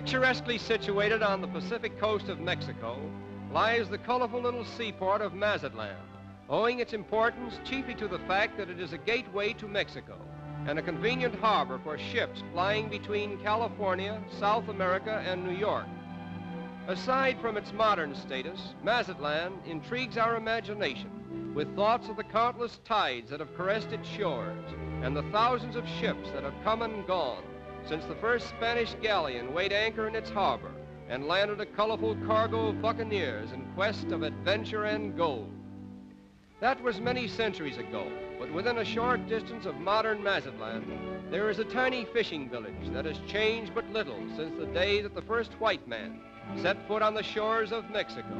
Picturesquely situated on the Pacific coast of Mexico lies the colorful little seaport of Mazatlán, owing its importance chiefly to the fact that it is a gateway to Mexico and a convenient harbor for ships flying between California, South America, and New York. Aside from its modern status, Mazatlán intrigues our imagination with thoughts of the countless tides that have caressed its shores and the thousands of ships that have come and gone since the first Spanish galleon weighed anchor in its harbor and landed a colorful cargo of buccaneers in quest of adventure and gold. That was many centuries ago, but within a short distance of modern Mazatlán, there is a tiny fishing village that has changed but little since the day that the first white man set foot on the shores of Mexico.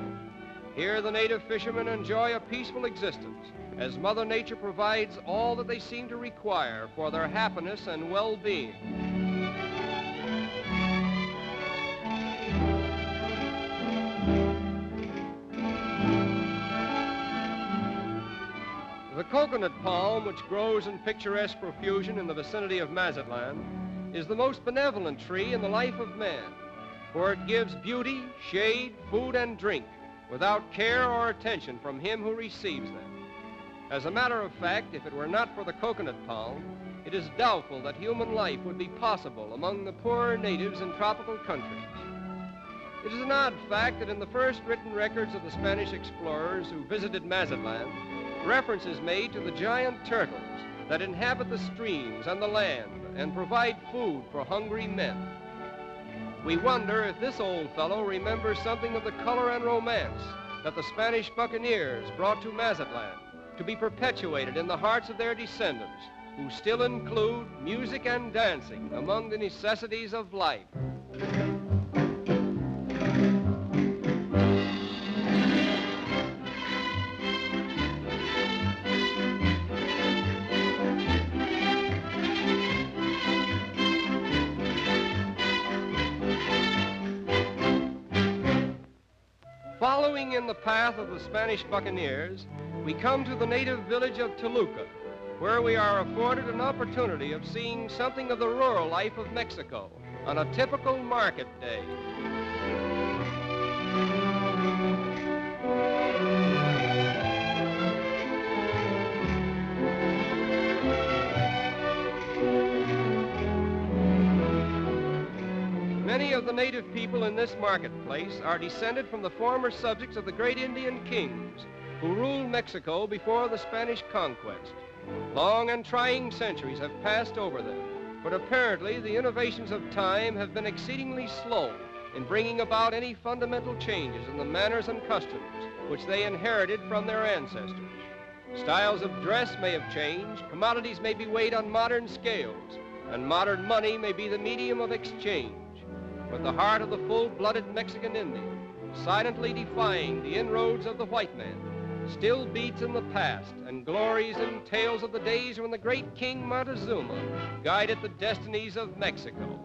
Here the native fishermen enjoy a peaceful existence as Mother Nature provides all that they seem to require for their happiness and well-being. The coconut palm, which grows in picturesque profusion in the vicinity of Mazatlán, is the most benevolent tree in the life of man, for it gives beauty, shade, food, and drink without care or attention from him who receives them. As a matter of fact, if it were not for the coconut palm, it is doubtful that human life would be possible among the poorer natives in tropical countries. It is an odd fact that in the first written records of the Spanish explorers who visited Mazatlán, reference is made to the giant turtles that inhabit the streams and the land and provide food for hungry men. We wonder if this old fellow remembers something of the color and romance that the Spanish buccaneers brought to Mazatlán to be perpetuated in the hearts of their descendants, who still include music and dancing among the necessities of life. Following in the path of the Spanish buccaneers, we come to the native village of Toluca, where we are afforded an opportunity of seeing something of the rural life of Mexico on a typical market day. Many of the native people in this marketplace are descended from the former subjects of the great Indian kings who ruled Mexico before the Spanish conquest. Long and trying centuries have passed over them, but apparently the innovations of time have been exceedingly slow in bringing about any fundamental changes in the manners and customs which they inherited from their ancestors. Styles of dress may have changed, commodities may be weighed on modern scales, and modern money may be the medium of exchange. But the heart of the full-blooded Mexican Indian, silently defying the inroads of the white man, still beats in the past and glories in tales of the days when the great King Montezuma guided the destinies of Mexico.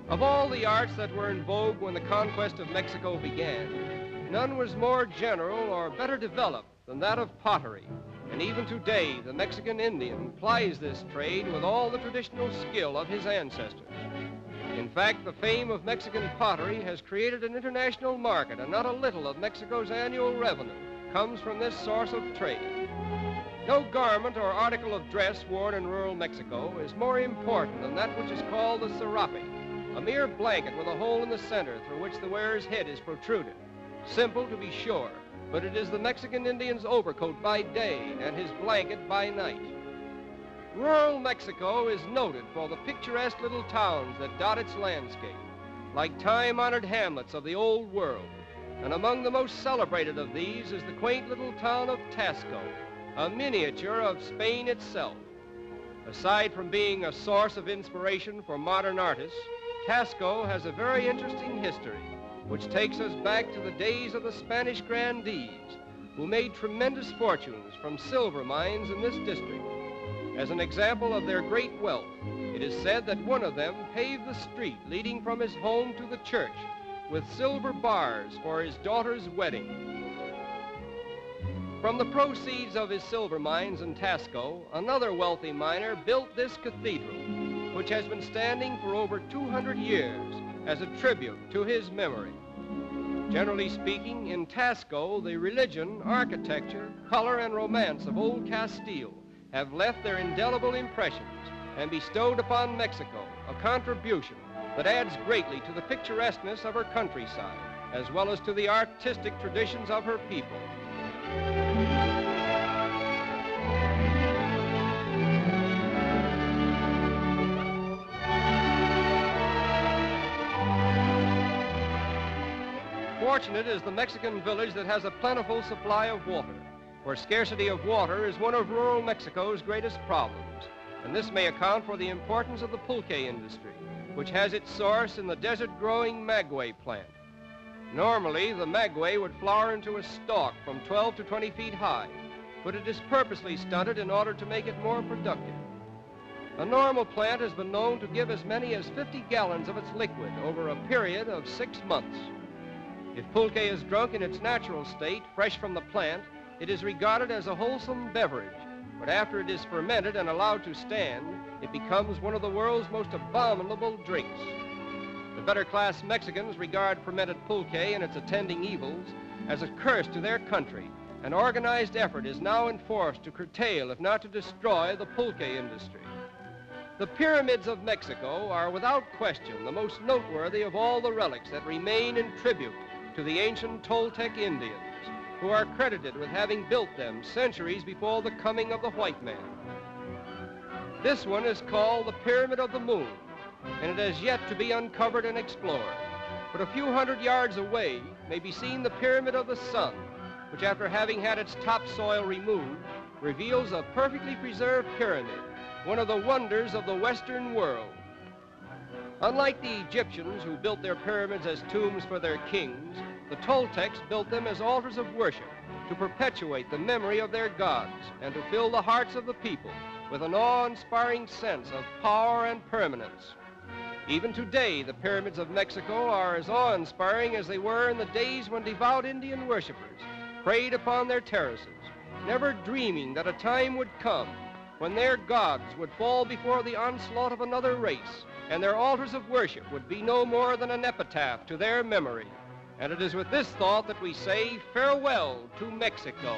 Of all the arts that were in vogue when the conquest of Mexico began, none was more general or better developed than that of pottery. And even today, the Mexican Indian plies this trade with all the traditional skill of his ancestors. In fact, the fame of Mexican pottery has created an international market, and not a little of Mexico's annual revenue comes from this source of trade. No garment or article of dress worn in rural Mexico is more important than that which is called the serape, a mere blanket with a hole in the center through which the wearer's head is protruded. Simple to be sure, but it is the Mexican Indian's overcoat by day and his blanket by night. Rural Mexico is noted for the picturesque little towns that dot its landscape, like time-honored hamlets of the old world. And among the most celebrated of these is the quaint little town of Tasco, a miniature of Spain itself. Aside from being a source of inspiration for modern artists, Tasco has a very interesting history, which takes us back to the days of the Spanish grandees, who made tremendous fortunes from silver mines in this district. As an example of their great wealth, it is said that one of them paved the street leading from his home to the church with silver bars for his daughter's wedding. From the proceeds of his silver mines in Tasco, another wealthy miner built this cathedral, which has been standing for over 200 years as a tribute to his memory. Generally speaking, in Tasco, the religion, architecture, color, and romance of old Castile have left their indelible impressions and bestowed upon Mexico a contribution that adds greatly to the picturesqueness of her countryside, as well as to the artistic traditions of her people. Fortunate is the Mexican village that has a plentiful supply of water, where scarcity of water is one of rural Mexico's greatest problems, and this may account for the importance of the pulque industry, which has its source in the desert-growing maguey plant. Normally, the maguey would flower into a stalk from 12 to 20 feet high, but it is purposely stunted in order to make it more productive. A normal plant has been known to give as many as 50 gallons of its liquid over a period of 6 months. If pulque is drunk in its natural state, fresh from the plant, it is regarded as a wholesome beverage, but after it is fermented and allowed to stand, it becomes one of the world's most abominable drinks. The better-class Mexicans regard fermented pulque and its attending evils as a curse to their country, and organized effort is now enforced to curtail, if not to destroy, the pulque industry. The pyramids of Mexico are without question the most noteworthy of all the relics that remain in tribute to the ancient Toltec Indians, who are credited with having built them centuries before the coming of the white man. This one is called the Pyramid of the Moon, and it has yet to be uncovered and explored. But a few hundred yards away may be seen the Pyramid of the Sun, which, after having had its topsoil removed, reveals a perfectly preserved pyramid, one of the wonders of the Western world. Unlike the Egyptians, who built their pyramids as tombs for their kings, the Toltecs built them as altars of worship to perpetuate the memory of their gods and to fill the hearts of the people with an awe-inspiring sense of power and permanence. Even today, the pyramids of Mexico are as awe-inspiring as they were in the days when devout Indian worshipers prayed upon their terraces, never dreaming that a time would come when their gods would fall before the onslaught of another race, and their altars of worship would be no more than an epitaph to their memory. And it is with this thought that we say farewell to Mexico.